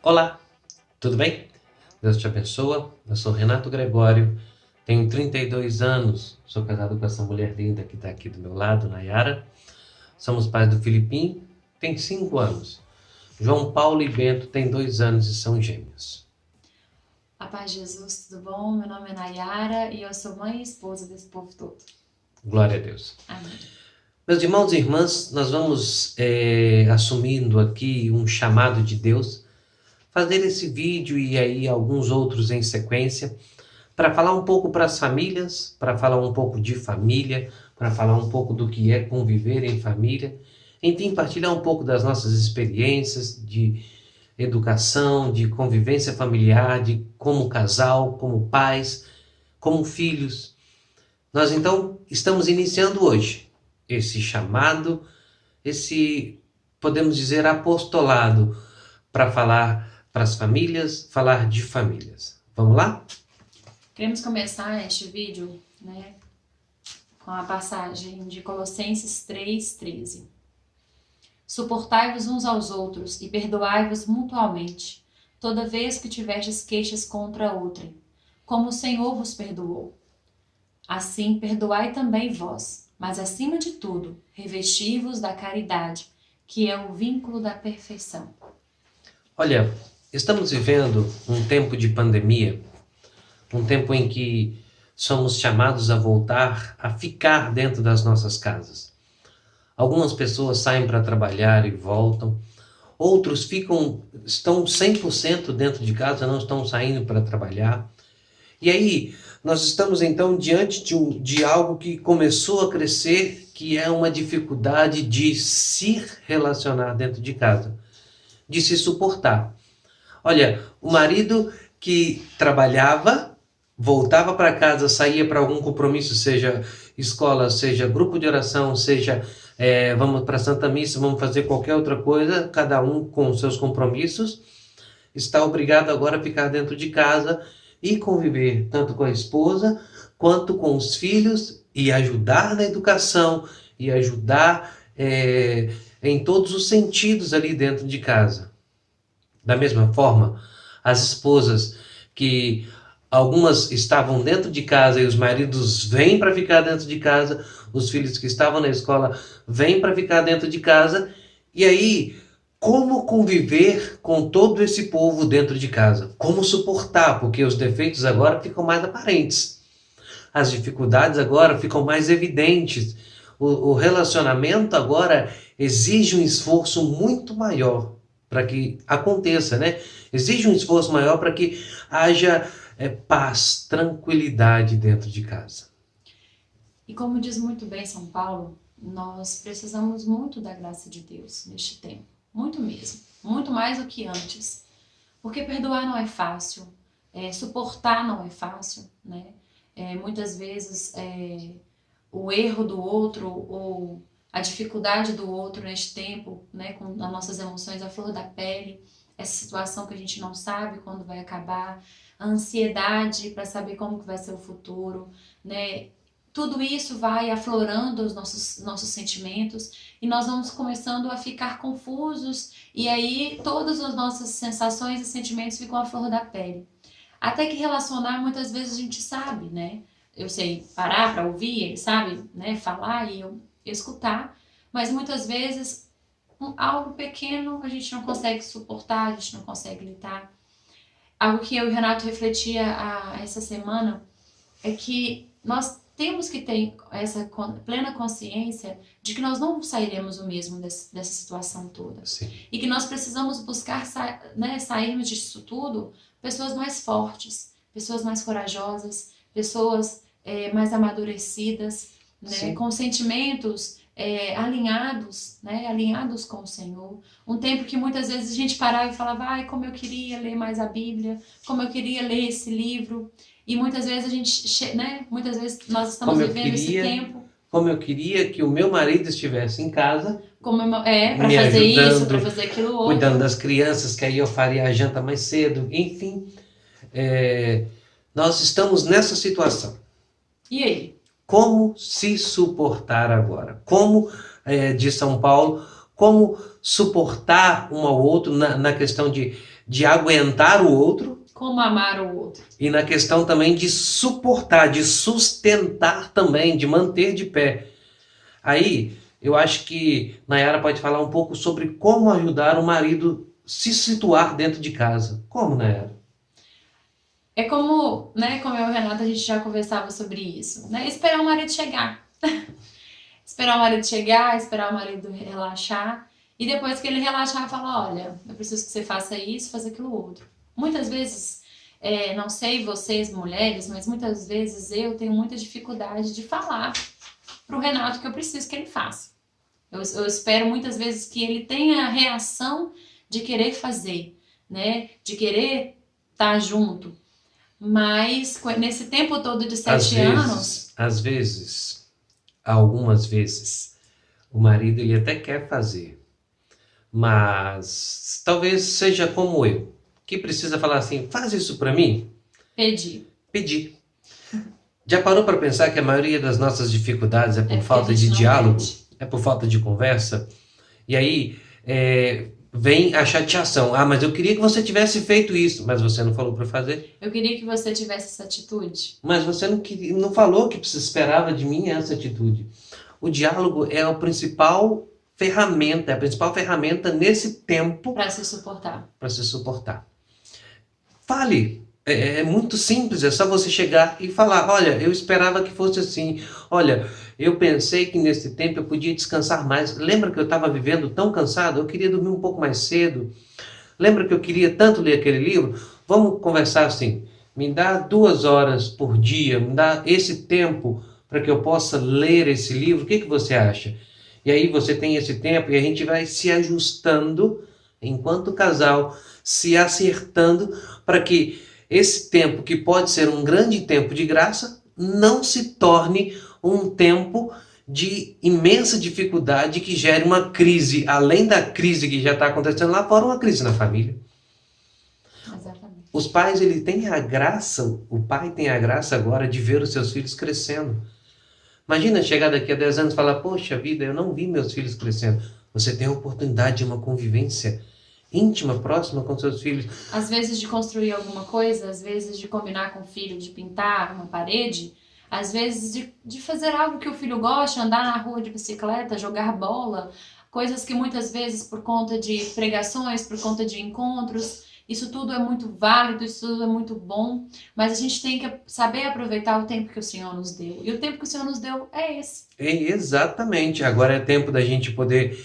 Olá, tudo bem? Deus te abençoe. Eu sou Renato Gregório, tenho 32 anos, sou casado com essa mulher linda que está aqui do meu lado, Nayara. Somos pais do Filipim, tem 5 anos. João Paulo e Bento têm 2 anos e são gêmeos. A paz de Jesus, tudo bom? Meu nome é Nayara e eu sou mãe e esposa desse povo todo. Glória a Deus. Amém. Meus irmãos e irmãs, nós vamos assumindo aqui um chamado de Deus, fazer esse vídeo e aí alguns outros em sequência, para falar um pouco para as famílias, para falar um pouco de família, para falar um pouco do que é conviver em família, enfim, partilhar um pouco das nossas experiências de educação, de convivência familiar, de como casal, como pais, como filhos. Nós então estamos iniciando hoje esse chamado, esse, podemos dizer, apostolado para falar para as famílias, falar de famílias. Vamos lá? Queremos começar este vídeo, com a passagem de Colossenses 3:13. Suportai-vos uns aos outros e perdoai-vos mutualmente, toda vez que tiverdes queixas contra outrem, como o Senhor vos perdoou. Assim perdoai também vós, mas acima de tudo, revesti-vos da caridade, que é o vínculo da perfeição. Olha, estamos vivendo um tempo de pandemia, um tempo em que somos chamados a voltar a ficar dentro das nossas casas. Algumas pessoas saem para trabalhar e voltam, outros estão 100% dentro de casa, não estão saindo para trabalhar. E aí, nós estamos então diante de algo que começou a crescer, que é uma dificuldade de se relacionar dentro de casa, de se suportar. Olha, o marido que trabalhava, voltava para casa, saía para algum compromisso, seja escola, seja grupo de oração, seja vamos para a Santa Missa, vamos fazer qualquer outra coisa, cada um com os seus compromissos, está obrigado agora a ficar dentro de casa e conviver tanto com a esposa quanto com os filhos e ajudar na educação e ajudar em todos os sentidos ali dentro de casa. Da mesma forma, as esposas que algumas estavam dentro de casa e os maridos vêm para ficar dentro de casa, os filhos que estavam na escola vêm para ficar dentro de casa, e aí como conviver com todo esse povo dentro de casa? Como suportar? Porque os defeitos agora ficam mais aparentes. As dificuldades agora ficam mais evidentes. O relacionamento agora exige um esforço muito maior para que aconteça, né? Exige um esforço maior para que haja paz, tranquilidade dentro de casa. E como diz muito bem São Paulo, nós precisamos muito da graça de Deus neste tempo. Muito mesmo. Muito mais do que antes. Porque perdoar não é fácil. Suportar não é fácil, né? Muitas vezes o erro do outro ou a dificuldade do outro neste tempo, né, com as nossas emoções à flor da pele, essa situação que a gente não sabe quando vai acabar, a ansiedade para saber como que vai ser o futuro, né? Tudo isso vai aflorando os nossos sentimentos e nós vamos começando a ficar confusos e aí todas as nossas sensações e sentimentos ficam à flor da pele. Até que relacionar muitas vezes a gente sabe, né? Eu sei parar para ouvir, ele sabe, né, falar e eu escutar, mas muitas vezes algo pequeno a gente não consegue suportar, a gente não consegue lidar. Algo que eu e o Renato refletia essa semana é que nós temos que ter essa plena consciência de que nós não sairemos o mesmo dessa situação toda. Sim. E que nós precisamos buscar sairmos disso tudo pessoas mais fortes, pessoas mais corajosas, pessoas mais amadurecidas, né, com sentimentos alinhados, né, alinhados com o Senhor. Um tempo que muitas vezes a gente parava e falava, ai, como eu queria ler mais a Bíblia, como eu queria ler esse livro. E muitas vezes a gente, né, muitas vezes nós estamos vivendo esse tempo. Como eu queria que o meu marido estivesse em casa, para fazer isso, para fazer aquilo outro. Cuidando das crianças, que aí eu faria a janta mais cedo, enfim. Nós estamos nessa situação. E aí? Como se suportar agora? Como, diz São Paulo, como suportar um ao outro na questão de de aguentar o outro Como amar o outro. e na questão também de suportar, de sustentar também, de manter de pé. Aí, eu acho que Nayara pode falar um pouco sobre como ajudar o marido se situar dentro de casa. Como, Nayara? É como, né, como eu e o Renato, a gente já conversava sobre isso, né? Esperar o marido chegar. Esperar o marido chegar, esperar o marido relaxar. E depois que ele relaxar, falar, olha, eu preciso que você faça isso, faça aquilo outro. Muitas vezes, não sei vocês mulheres, mas muitas vezes eu tenho muita dificuldade de falar pro Renato que eu preciso que ele faça. Eu espero muitas vezes que ele tenha a reação de querer fazer, né? De querer estar junto. Mas nesse tempo todo de 7 anos, Às vezes, algumas vezes, o marido ele até quer fazer, mas talvez seja como eu, que precisa falar assim, faz isso para mim? pedi. Pedir. Já parou para pensar que a maioria das nossas dificuldades é por Porque a falta gente de não diálogo? pede. É por falta de conversa? E aí vem a chateação. Ah, mas eu queria que você tivesse feito isso, mas você não falou para fazer. Eu queria que você tivesse essa atitude. Mas você não falou que você esperava de mim essa atitude. O diálogo é a principal ferramenta nesse tempo Para se suportar. para se suportar. Fale. É muito simples, é só você chegar e falar, olha, eu esperava que fosse assim, olha, eu pensei que nesse tempo eu podia descansar mais, lembra que eu estava vivendo tão cansado, eu queria dormir um pouco mais cedo, lembra que eu queria tanto ler aquele livro? Vamos conversar assim, me dá 2 horas por dia, me dá esse tempo para que eu possa ler esse livro, o que você acha? E aí você tem esse tempo e a gente vai se ajustando, enquanto casal, se acertando para que esse tempo, que pode ser um grande tempo de graça, não se torne um tempo de imensa dificuldade que gere uma crise, além da crise que já está acontecendo lá fora, uma crise na família. Exatamente. Os pais, ele têm a graça, o pai tem a graça agora de ver os seus filhos crescendo. Imagina chegar daqui a 10 anos e falar, poxa vida, eu não vi meus filhos crescendo. Você tem a oportunidade de uma convivência íntima, próxima com seus filhos. Às vezes de construir alguma coisa, às vezes de combinar com o filho, de pintar uma parede, às vezes de fazer algo que o filho gosta, andar na rua de bicicleta, jogar bola, coisas que muitas vezes por conta de pregações, por conta de encontros, isso tudo é muito válido, isso tudo é muito bom, mas a gente tem que saber aproveitar o tempo que o Senhor nos deu. E o tempo que o Senhor nos deu é esse. Exatamente. Agora é tempo da gente poder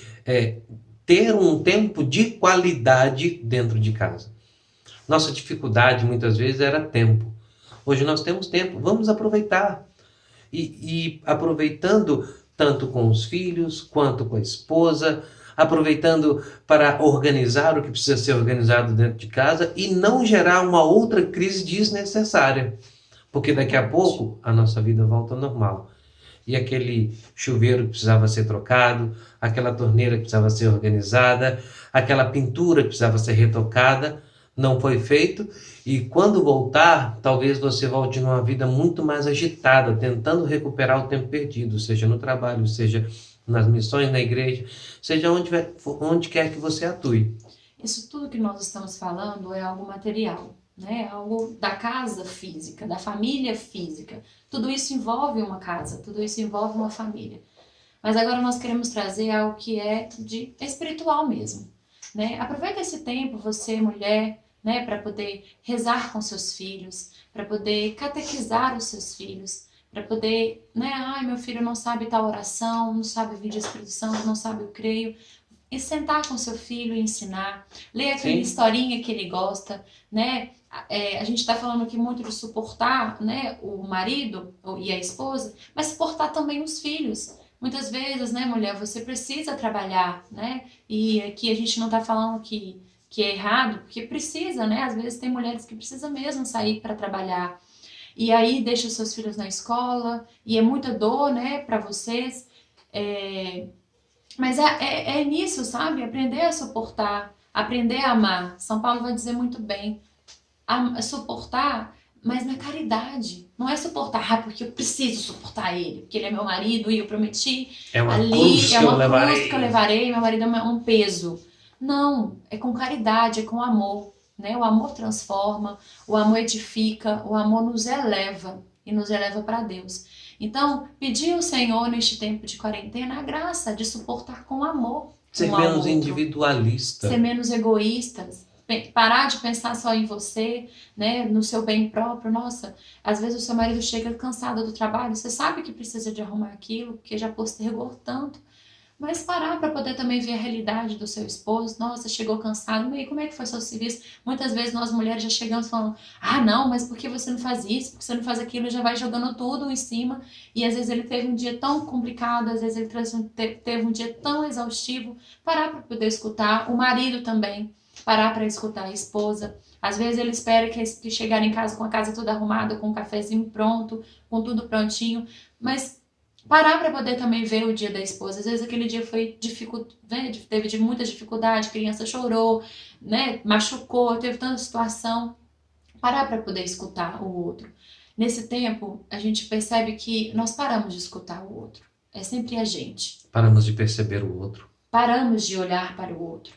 ter um tempo de qualidade dentro de casa. Nossa dificuldade muitas vezes era tempo. Hoje nós temos tempo, vamos aproveitar. E aproveitando tanto com os filhos, quanto com a esposa, aproveitando para organizar o que precisa ser organizado dentro de casa e não gerar uma outra crise desnecessária. Porque daqui a pouco a nossa vida volta ao normal. E aquele chuveiro que precisava ser trocado, aquela torneira que precisava ser organizada, aquela pintura que precisava ser retocada, não foi feito. E quando voltar, talvez você volte numa vida muito mais agitada, tentando recuperar o tempo perdido, seja no trabalho, seja nas missões na igreja, seja onde quer que você atue. Isso tudo que nós estamos falando é algo material, né? Algo da casa física, da família física. Tudo isso envolve uma casa, tudo isso envolve uma família. Mas agora nós queremos trazer algo que é espiritual mesmo, né? Aproveita esse tempo, você, mulher, né, para poder rezar com seus filhos, para poder catequizar os seus filhos, para poder, né, ai, meu filho não sabe tal oração, não sabe vir de Espírito Santo, não sabe o creio. E sentar com seu filho e ensinar, ler aquela historinha que ele gosta, né? A gente está falando aqui muito de suportar, né, o marido e a esposa, mas suportar também os filhos. Muitas vezes, né, mulher, você precisa trabalhar, né? E aqui a gente não está falando que é errado, porque precisa, né? Às vezes tem mulheres que precisam mesmo sair para trabalhar. E aí deixa os seus filhos na escola, e é muita dor, né, para vocês. Mas é nisso, sabe? Aprender a suportar, aprender a amar. São Paulo vai dizer muito bem. Suportar, mas na caridade. Não é suportar, porque eu preciso suportar ele, porque ele é meu marido e eu prometi. É uma cruz que eu levarei. Meu marido é um peso. Não, é com caridade, é com amor, né? O amor transforma, o amor edifica, o amor nos eleva e nos eleva para Deus. Então, pedir ao Senhor neste tempo de quarentena a graça de suportar com amor Ser um ao menos outro, individualista. ser menos egoístas, parar de pensar só em você, né, no seu bem próprio. Nossa, às vezes o seu marido chega cansado do trabalho, você sabe que precisa de arrumar aquilo, porque já postergou tanto, mas parar para poder também ver a realidade do seu esposo. Nossa, chegou cansado, e como é que foi seu serviço? Muitas vezes nós mulheres já chegamos falando, ah não, mas por que você não faz isso? Por que você não faz aquilo? Já vai jogando tudo em cima, e às vezes ele teve um dia tão complicado, às vezes ele teve um dia tão exaustivo. Parar para poder escutar, o marido também, parar para escutar a esposa. Às vezes ele espera que chegar em casa com a casa toda arrumada, com um cafezinho pronto, com tudo prontinho, mas parar para poder também ver o dia da esposa. Às vezes aquele dia foi né? Teve muita dificuldade, a criança chorou, né? Machucou, teve tanta situação. Parar para poder escutar o outro. Nesse tempo, a gente percebe que nós paramos de escutar o outro. É sempre a gente. Paramos de perceber o outro. Paramos de olhar para o outro,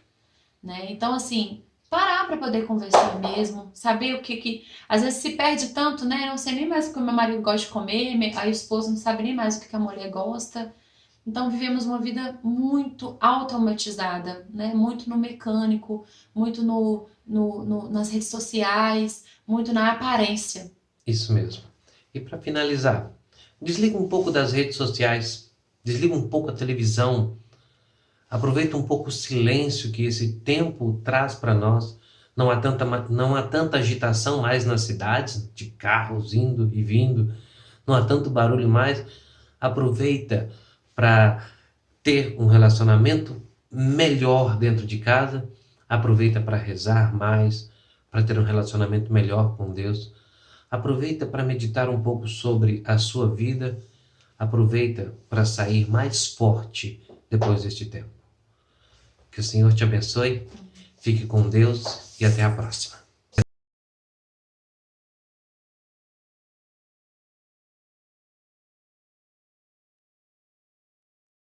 né? Então, assim, parar para poder conversar mesmo, saber o que às vezes se perde tanto, né? Eu não sei nem mais o que o meu marido gosta de comer, a esposa não sabe nem mais o que a mulher gosta. Então vivemos uma vida muito automatizada, né? Muito no mecânico, muito nas redes sociais, muito na aparência. Isso mesmo. E para finalizar, desliga um pouco das redes sociais, desliga um pouco a televisão, aproveita um pouco o silêncio que esse tempo traz para nós. Não há tanta agitação mais nas cidades, de carros indo e vindo, não há tanto barulho mais. Aproveita para ter um relacionamento melhor dentro de casa, aproveita para rezar mais, para ter um relacionamento melhor com Deus. Aproveita para meditar um pouco sobre a sua vida, aproveita para sair mais forte depois deste tempo. Que o Senhor te abençoe, fique com Deus e até a próxima.